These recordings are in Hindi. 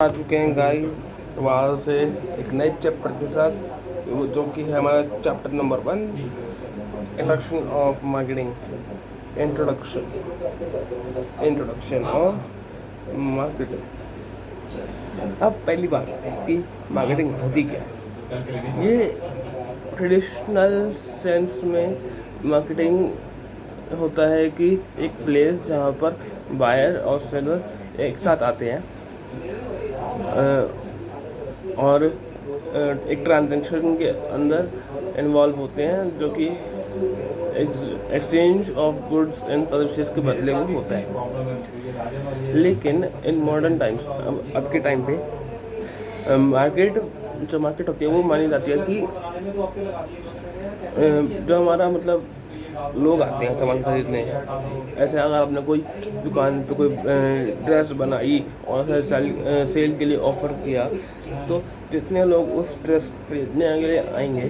आ चुके हैं गाइस वहाँ से एक नए चैप्टर के साथ, जो कि है हमारा chapter number 1, introduction of marketing. Introduction introduction of marketing. अब पहली बात कि मार्केटिंग होती क्या है। ये ट्रेडिशनल सेंस में मार्केटिंग होता है कि एक प्लेस जहाँ पर बायर और सेलर एक साथ आते हैं और एक ट्रांजैक्शन के अंदर इन्वॉल्व होते हैं, जो कि exchange of goods and services के बदले में होता है। लेकिन इन मॉडर्न टाइम्स, अब के टाइम पे मार्केट होती है वो मानी जाती है कि जो हमारा मतलब लोग आते हैं सामान खरीदने। ऐसे अगर आपने कोई दुकान पे कोई ड्रेस बनाई और सेल के लिए ऑफ़र किया, तो जितने लोग उस ड्रेस खरीदने के लिए आएंगे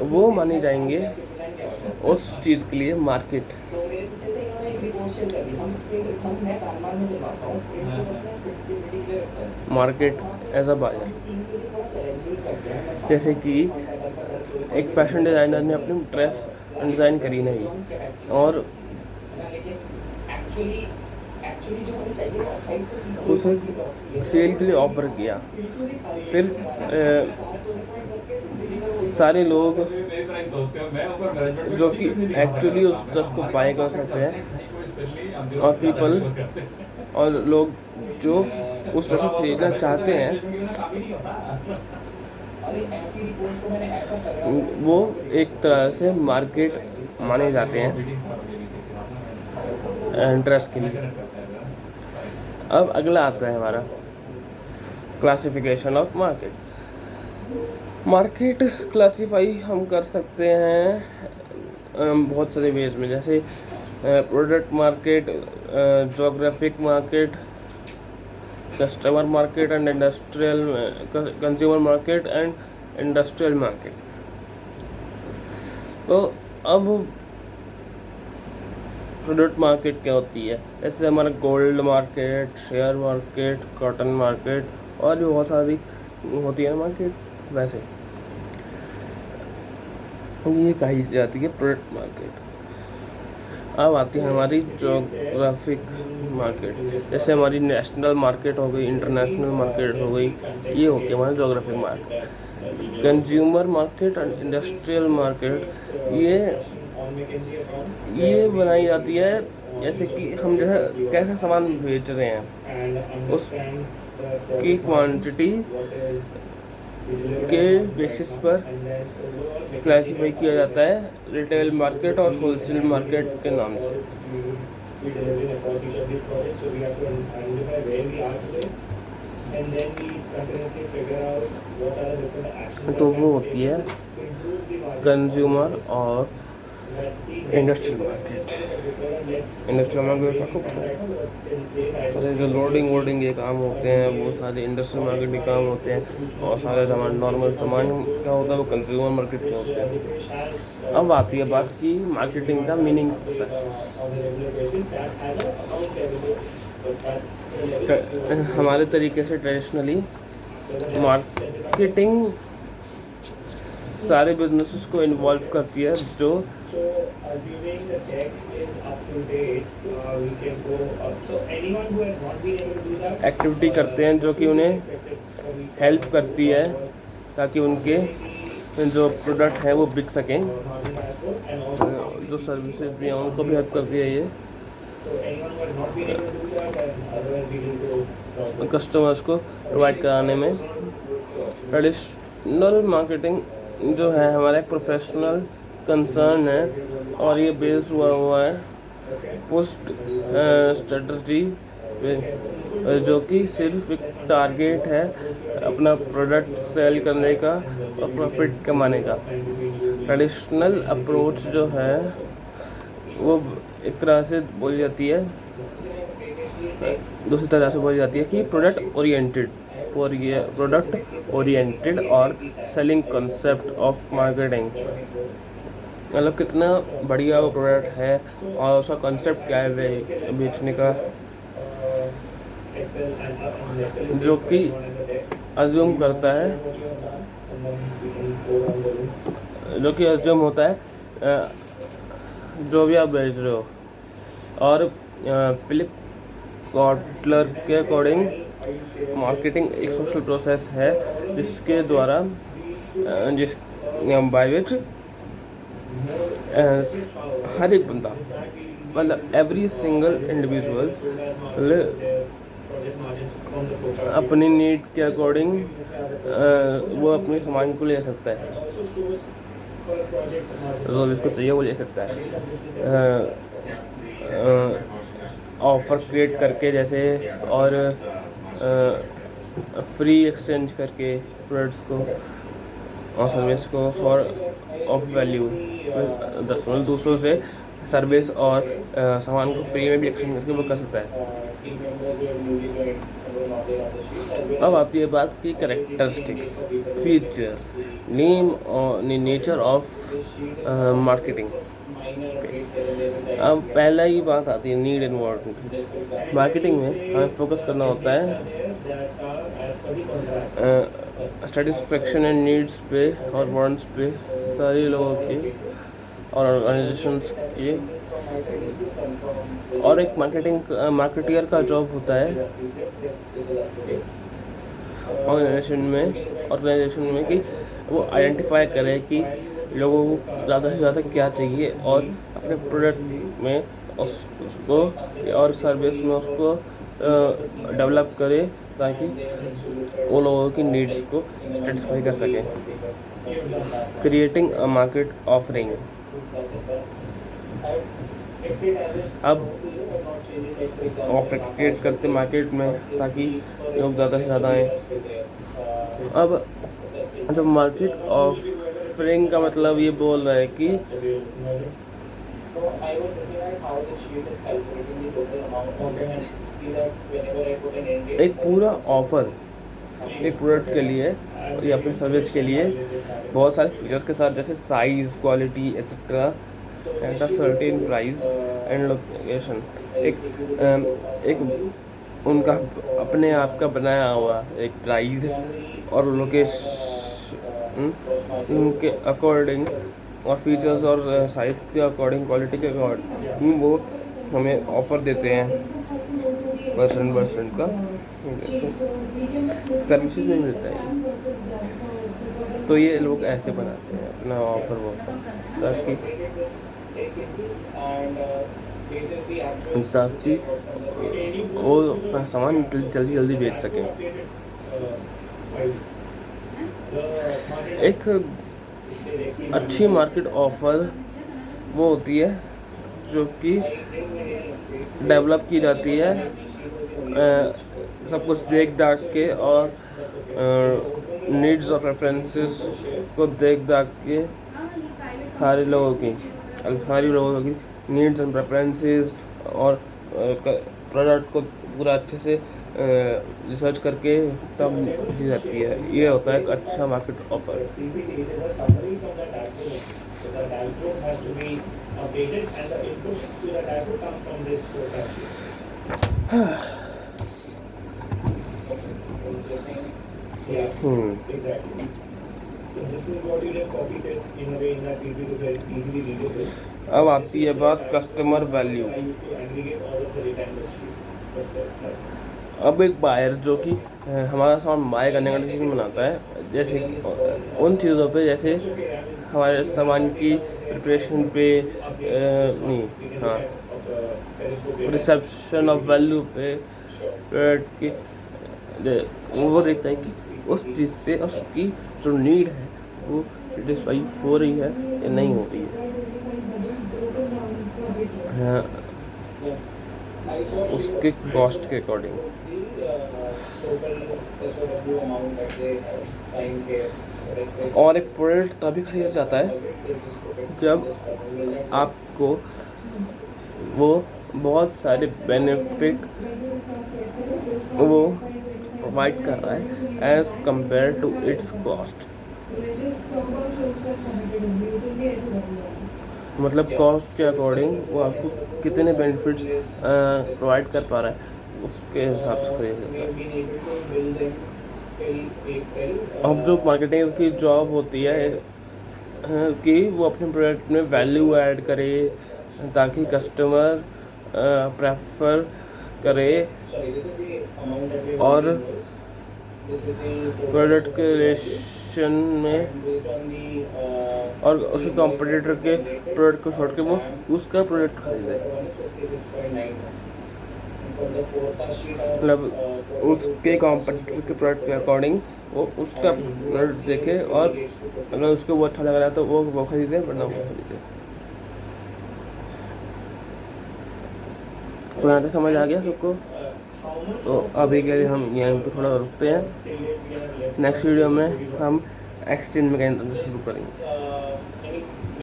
वो माने जाएंगे उस चीज़ के लिए market. Market as a buyer, जैसे कि एक फैशन डिज़ाइनर ने अपनी ड्रेस डिज़ाइन करी नहीं और उसे सेल के लिए ऑफ़र किया, फिर सारे लोग जो कि एक्चुअली उस ड्रेस को बाय कर सकते हैं और लोग जो उस ड्रेस को खरीदना चाहते हैं, वो एक तरह से मार्केट माने जाते हैं ड्रेस के लिए। अब अगला आता है हमारा classification of market. Market classify हम कर सकते हैं बहुत सारे वेज में, जैसे product market, geographic market, customer market and industrial consumer market and industrial market. तो अब प्रोडक्ट मार्केट क्या होती है, जैसे हमारा gold market, share market, cotton market और भी बहुत सारी होती है मार्केट। वैसे ये कही जाती है प्रोडक्ट मार्केट। अब आती है हमारी जोग्राफिक मार्केट, जैसे हमारी नेशनल मार्केट हो गई, इंटरनेशनल मार्केट हो गई, ये होती है हमारी geographic market. Consumer market and industrial market, ये बनाई जाती है जैसे कि हम जैसा कैसा सामान बेच रहे हैं उसकी क्वांटिटी के बेसिस पर क्लासिफाई किया जाता है रिटेल मार्केट और होलसेल मार्केट के नाम से। तो वो होती है कंज्यूमर और इंडस्ट्रियल मार्केट। इंडस्ट्रियल मार्केट सबको पता है, सारे जो लोडिंग वोडिंग ये काम होते हैं वो सारे इंडस्ट्रियल मार्केट के काम होते हैं, और सारे सामान नॉर्मल सामान क्या होता है वो कंज्यूमर मार्केट के होते हैं। अब आती है बात की मार्केटिंग का मीनिंग होता है। हमारे तरीके से ट्रेडिशनली मार्केटिंग सारे बिजनेसेस को इन्वॉल्व करती है जो एक्टिविटी करते हैं, जो कि उन्हें हेल्प करती है ताकि उनके जो प्रोडक्ट हैं वो बिक सकें। जो सर्विसेज भी हैं उनको भी हेल्प करती है ये कस्टमर्स को प्रोवाइड कराने में। ट्रेडिशनल मार्केटिंग जो है हमारा एक प्रोफेशनल कंसर्न है, और ये बेस्ड हुआ है पोस्ट स्ट्रेटजी पे, जो कि सिर्फ एक टारगेट है अपना प्रोडक्ट सेल करने का और प्रॉफिट कमाने का। ट्रेडिशनल अप्रोच जो है वो एक तरह से बोली जाती है, दूसरी तरह से बोली जाती है कि प्रोडक्ट ओरिएंटेड और सेलिंग कॉन्सेप्ट ऑफ मार्केटिंग। मतलब कितना बढ़िया वो प्रोडक्ट है और उसका कॉन्सेप्ट क्या है बेचने का। जो कि अज्यूम करता है, जो कि अज्यूम होता है जो भी आप बेच रहे हो। और फिलिप कॉटलर के अकॉर्डिंग मार्केटिंग एक सोशल प्रोसेस है जिसके द्वारा जिस बाय विच हर एक बंदा, मतलब एवरी सिंगल इंडिविजुअल अपनी नीड के अकॉर्डिंग वो अपने सामान को ले सकता है, जो जिसको चाहिए वो ले सकता है, ऑफ़र क्रिएट करके जैसे, और फ्री एक्सचेंज करके प्रोडक्ट्स को और सर्विस को फॉर ऑफ वैल्यू, दरअसल दूसरों से सर्विस और सामान को फ्री में भी एक्सचेंज करके वो कर सकता है। अब आती है बात की कैरेक्टरिस्टिक्स, फीचर्स, नेम और नेचर ऑफ मार्केटिंग। अब पहला ही बात आती है नीड एंड वांट। मार्केटिंग में हमें फोकस करना होता है सेटिस्फेक्शन एंड नीड्स पे और वांट्स पे सारे लोगों के और ऑर्गेनाइजेशंस के। और एक मार्केटियर का जॉब होता है ऑर्गेनाइजेशन में कि वो आइडेंटिफाई करे कि लोगों को ज़्यादा से ज़्यादा क्या चाहिए और अपने प्रोडक्ट में उसको और सर्विस में उसको डेवलप करे ताकि वो लोगों की नीड्स को सेटिस्फाई कर सके। Creating a market offering. अब ऑफर क्रिएट करते मार्केट में ताकि लोग ज़्यादा से ज़्यादा आएँ। अब जब मार्केट ऑफरिंग का मतलब ये बोल रहा है कि एक पूरा ऑफर एक प्रोडक्ट के लिए या फिर सर्विस के लिए बहुत सारे फीचर्स के साथ, जैसे size, quality etcetera at a certain price and location. एक उनका अपने आप का बनाया हुआ एक प्राइस और लोकेशन के अकॉर्डिंग और फीचर्स और साइज़ के अकॉर्डिंग, क्वालिटी के अकॉर्डिंग वो हमें ऑफ़र देते हैं परसेंट का सर्विसेज में मिलता है। तो ये लोग ऐसे बनाते हैं अपना ऑफ़र ताकि वो सामान जल्दी बेच सकें। एक अच्छी मार्केट ऑफ़र वो होती है जो कि डेवलप की जाती है सब कुछ देख दाख के और नीड्स और प्रेफरेंसेस को देख दाख के सारे लोगों की नीड्स एंड प्रेफरेंसेस और प्रोडक्ट को पूरा अच्छे से रिसर्च करके तब दी जाती है। ये होता है एक अच्छा मार्केट ऑफर। अब आती है बात कस्टमर वैल्यू। अब एक बायर जो कि हमारा सामान बाय करने का डिसीजन बनाता है, जैसे उन चीज़ों पे, जैसे हमारे सामान की प्रिपरेशन पे रिसेप्शन ऑफ वैल्यू पे की वो देखता है कि उस चीज़ से उसकी जो नीड है वो सेटिस्फाई हो रही है या नहीं हो रही है, उसके कॉस्ट के अकॉर्डिंग। और एक प्रोडक्ट तभी खरीदा जाता है जब आपको वो बहुत सारे बेनिफिट वो प्रोवाइड कर रहा है as compare to its cost. मतलब कॉस्ट के अकॉर्डिंग वो आपको कितने बेनिफिट्स प्रोवाइड कर पा रहा है उसके हिसाब से खरीदता है। अब जो मार्केटिंग की जॉब होती है कि वो अपने प्रोडक्ट में वैल्यू ऐड करे ताकि कस्टमर प्रेफर करे और प्रोडक्ट के रिलेशन में और उसके कॉम्पिटिटर के प्रोडक्ट को छोड़ के वो उसका प्रोडक्ट खरीदे, मतलब उसके कॉम्पिटिटर के प्रोडक्ट के अकॉर्डिंग वो उसका प्रोडक्ट देखे और अगर उसको वो अच्छा लग रहा है तो वो खरीदे वरना वो खरीदे। तो यहाँ तक समझ आ गया सबको। तो अभी के लिए हम यहीं पे थोड़ा रुकते हैं, नेक्स्ट वीडियो में हम एक्सचेंज मैकेनिज्म शुरू करेंगे।